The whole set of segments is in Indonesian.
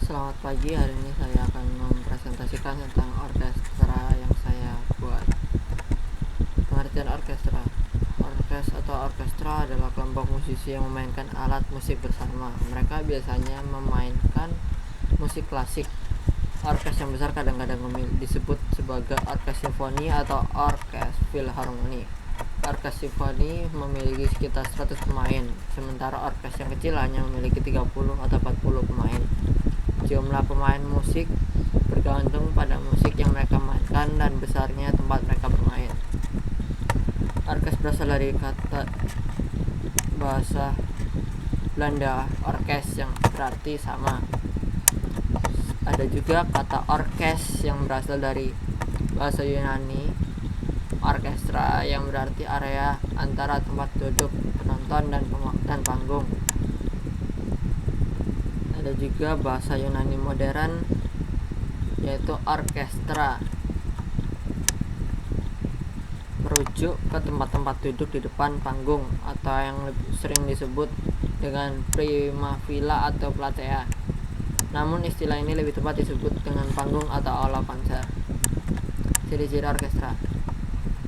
Selamat pagi, hari ini saya akan mempresentasikan tentang orkestra yang saya buat. Pengertian orkestra. Orkestra adalah kelompok musisi yang memainkan alat musik bersama. Mereka biasanya memainkan musik klasik. Orkes yang besar kadang-kadang disebut sebagai orkes simfoni atau orkes filharmoni. Orkes simfoni memiliki sekitar 100 pemain, sementara orkes yang kecil hanya memiliki 30 atau 40 pemain. Jumlah pemain musik bergantung pada musik yang mereka mainkan dan besarnya tempat mereka bermain. Orkes berasal dari kata bahasa Belanda orkes yang berarti sama. Ada juga kata orkes yang berasal dari bahasa Yunani orkestra yang berarti area antara tempat duduk penonton dan panggung. Ada juga bahasa Yunani modern yaitu orkestra, merujuk ke tempat-tempat duduk di depan panggung atau yang lebih sering disebut dengan prima villa atau platea. Namun istilah ini lebih tepat disebut dengan panggung atau aula konser. Ciri-ciri orkestra.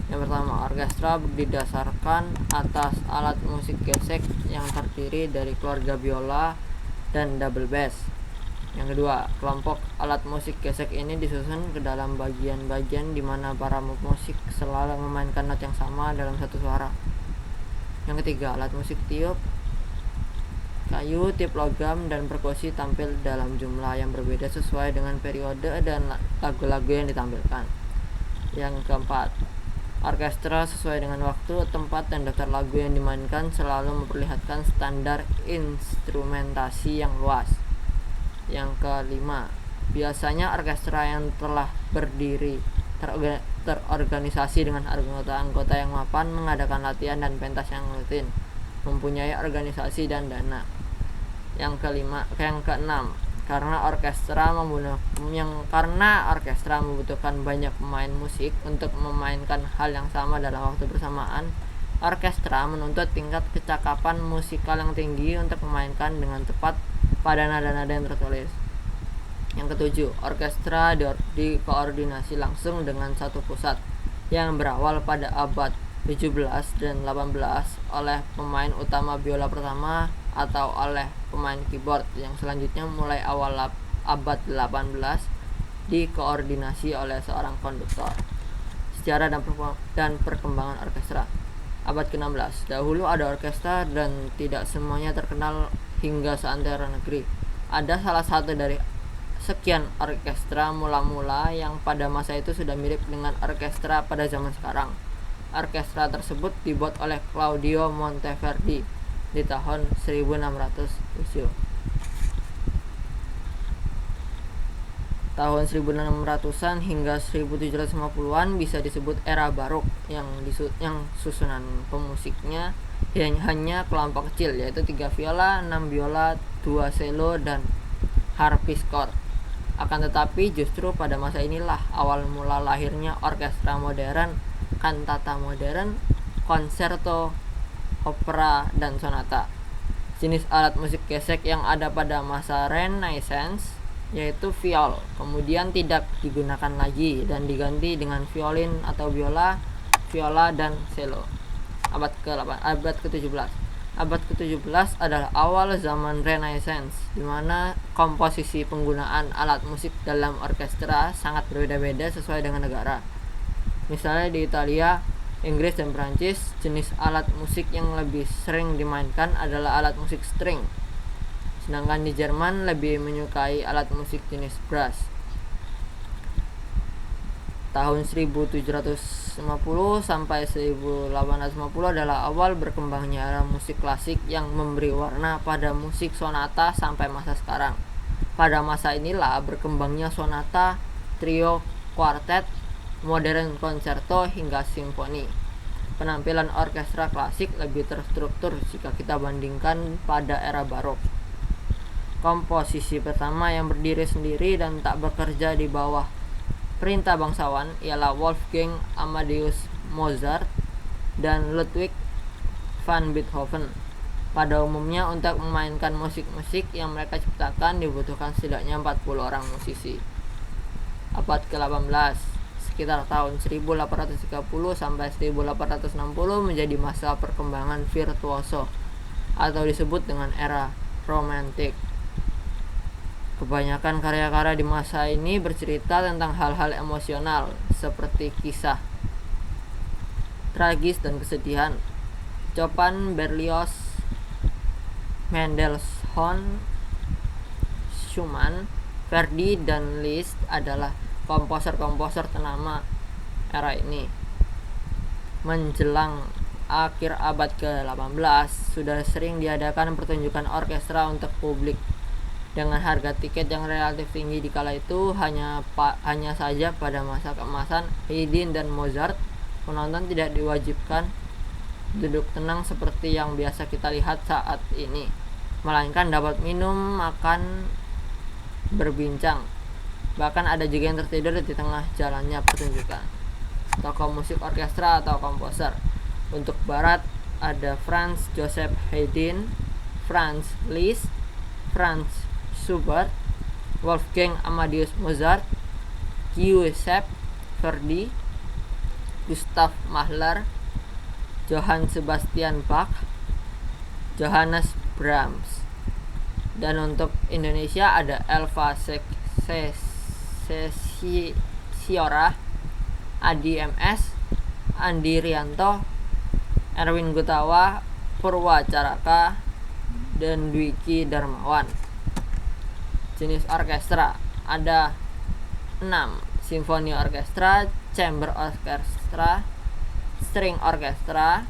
Yang pertama, orkestra didasarkan atas alat musik gesek yang terdiri dari keluarga biola dan double bass. Yang kedua, kelompok alat musik gesek ini disusun ke dalam bagian-bagian di mana para pemusik selalu memainkan not yang sama dalam satu suara. Yang ketiga, alat musik tiup, kayu, tip logam, dan perkusi tampil dalam jumlah yang berbeda sesuai dengan periode dan lagu-lagu yang ditampilkan. Yang keempat, orkestra sesuai dengan waktu, tempat, dan daftar lagu yang dimainkan selalu memperlihatkan standar instrumentasi yang luas. Yang kelima, biasanya orkestra yang telah berdiri terorganisasi dengan anggota-anggota yang mapan, mengadakan latihan dan pentas yang rutin, mempunyai organisasi dan dana. Yang keenam, karena orkestra membutuhkan banyak pemain musik untuk memainkan hal yang sama dalam waktu bersamaan, orkestra menuntut tingkat kecakapan musikal yang tinggi untuk memainkan dengan tepat pada nada-nada yang tertulis. Yang ketujuh, orkestra dikoordinasi langsung dengan satu pusat yang berawal pada abad 17 dan 18 oleh pemain utama biola pertama atau oleh pemain keyboard, yang selanjutnya mulai awal abad 18 dikoordinasi oleh seorang konduktor. Sejarah dan perkembangan orkestra. Abad ke-16, dahulu ada orkestra dan tidak semuanya terkenal hingga seantero negeri. Ada salah satu dari sekian orkestra mula-mula yang pada masa itu sudah mirip dengan orkestra pada zaman sekarang. Orkestra tersebut dibuat oleh Claudio Monteverdi di tahun 1607. Tahun 1600-an hingga 1750-an bisa disebut era barok yang susunan pemusiknya hanya kelompok kecil, yaitu 3 viola, 6 biola, 2 cello, dan harpsichord. Akan tetapi justru pada masa inilah awal mula lahirnya orkestra modern, kantata modern, konserto, opera, dan sonata. Jenis alat musik gesek yang ada pada masa Renaissance yaitu viol, kemudian tidak digunakan lagi dan diganti dengan violin atau viola, dan cello. Abad ke-17. Abad ke-17 adalah awal zaman Renaissance, di mana komposisi penggunaan alat musik dalam orkestra sangat berbeda-beda sesuai dengan negara. Misalnya di Italia, Inggris, dan Prancis, jenis alat musik yang lebih sering dimainkan adalah alat musik string. Sedangkan di Jerman lebih menyukai alat musik jenis brass. Tahun 1750 sampai 1850 adalah awal berkembangnya era musik klasik yang memberi warna pada musik sonata sampai masa sekarang. Pada masa inilah berkembangnya sonata, trio, kuartet, modern konserto hingga simfoni. Penampilan orkestra klasik lebih terstruktur jika kita bandingkan pada era barok. Komposisi pertama yang berdiri sendiri dan tak bekerja di bawah perintah bangsawan ialah Wolfgang Amadeus Mozart dan Ludwig van Beethoven. Pada umumnya untuk memainkan musik-musik yang mereka ciptakan dibutuhkan setidaknya 40 orang musisi. Abad ke-18, sekitar tahun 1830 sampai 1860 menjadi masa perkembangan virtuoso atau disebut dengan era romantik. Kebanyakan karya-karya di masa ini bercerita tentang hal-hal emosional seperti kisah tragis dan kesedihan. Chopin, Berlioz, Mendelssohn, Schumann, Verdi, dan Liszt adalah komposer-komposer ternama era ini. Menjelang akhir abad ke-18, sudah sering diadakan pertunjukan orkestra untuk publik. Dengan harga tiket yang relatif tinggi di kala itu, hanya saja pada masa keemasan Haydn dan Mozart, penonton tidak diwajibkan duduk tenang seperti yang biasa kita lihat saat ini, melainkan dapat minum, makan, berbincang. Bahkan ada juga yang tertidur di tengah jalannya pertunjukan. Tokoh musik orkestra atau komposer. Untuk barat ada Franz Joseph Haydn, Franz Liszt, Franz Schubert, Wolfgang Amadeus Mozart, Giuseppe Verdi, Gustav Mahler, Johann Sebastian Bach, Johannes Brahms. Dan untuk Indonesia ada Elva Sesiora, Adi MS, Andi Rianto, Erwin Gutawa, Purwa Caraka, dan Dwiki Darmawan. Jenis orkestra ada 6: simfoni orkestra, chamber orkestra, string orkestra,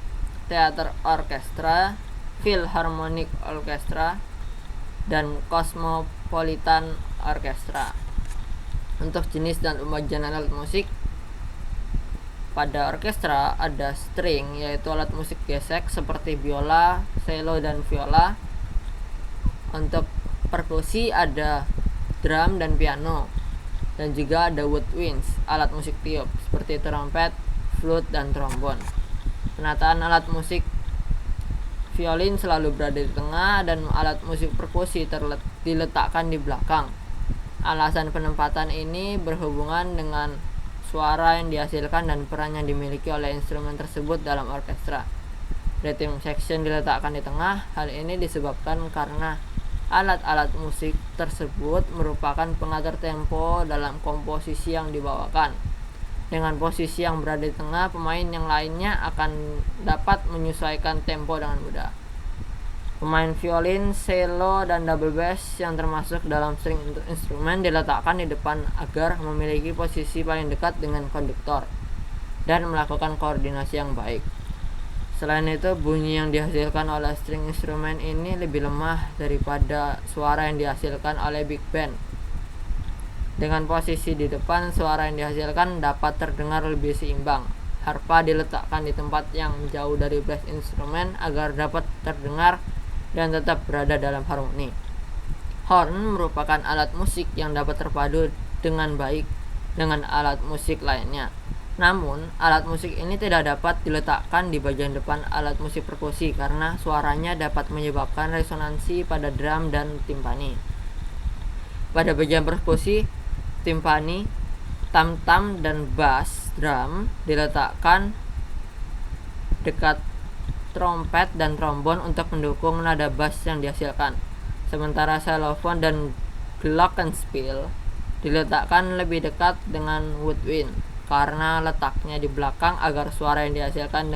theater orkestra, philharmonic orkestra, dan cosmopolitan orkestra. Untuk jenis dan pembagian alat musik, pada orkestra ada string, yaitu alat musik gesek seperti biola, cello, dan viola. Untuk perkusi ada drum dan piano, dan juga ada woodwinds, alat musik tiup seperti trompet, flute, dan trombon. Penataan alat musik, violin selalu berada di tengah dan alat musik perkusi diletakkan di belakang. Alasan penempatan ini berhubungan dengan suara yang dihasilkan dan peran yang dimiliki oleh instrumen tersebut dalam orkestra. Rhythm section diletakkan di tengah. Hal ini disebabkan karena alat-alat musik tersebut merupakan pengatur tempo dalam komposisi yang dibawakan. Dengan posisi yang berada di tengah, pemain yang lainnya akan dapat menyesuaikan tempo dengan mudah. Pemain violin, cello, dan double bass yang termasuk dalam string instrumen diletakkan di depan agar memiliki posisi paling dekat dengan konduktor dan melakukan koordinasi yang baik. Selain itu, bunyi yang dihasilkan oleh string instrumen ini lebih lemah daripada suara yang dihasilkan oleh big band. Dengan posisi di depan, suara yang dihasilkan dapat terdengar lebih seimbang. Harpa diletakkan di tempat yang jauh dari bass instrumen agar dapat terdengar dan tetap berada dalam harmoni. Horn merupakan alat musik yang dapat terpadu dengan baik dengan alat musik lainnya. Namun, alat musik ini tidak dapat diletakkan di bagian depan alat musik perkusi karena suaranya dapat menyebabkan resonansi pada drum dan timpani. Pada bagian perkusi, timpani, tam-tam, dan bass drum diletakkan dekat trompet dan trombon untuk mendukung nada bass yang dihasilkan. Sementara xylophone dan glockenspiel diletakkan lebih dekat dengan woodwind karena letaknya di belakang agar suara yang dihasilkan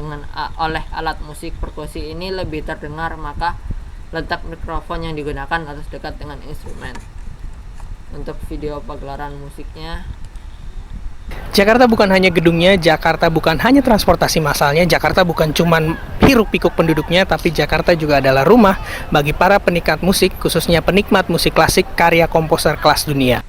oleh alat musik perkusi ini lebih terdengar, maka letak mikrofon yang digunakan harus dekat dengan instrumen. Untuk video pagelaran musiknya, Jakarta bukan hanya gedungnya, Jakarta bukan hanya transportasi massalnya, Jakarta bukan cuman hiruk-pikuk penduduknya, tapi Jakarta juga adalah rumah bagi para penikmat musik, khususnya penikmat musik klasik karya komposer kelas dunia.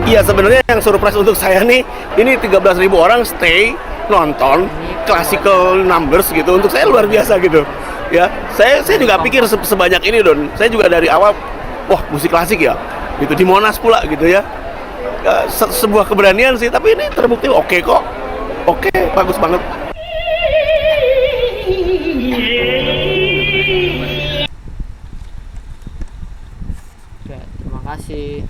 Iya, sebenarnya yang surprise untuk saya nih, ini 13.000 orang stay nonton classical numbers gitu. Untuk saya luar biasa gitu. Ya, saya juga pikir sebanyak ini, Don. Saya juga dari awal, wah musik klasik ya, gitu di Monas pula gitu ya. Sebuah keberanian sih, tapi ini terbukti oke kok. Oke, bagus banget. Oke, terima kasih.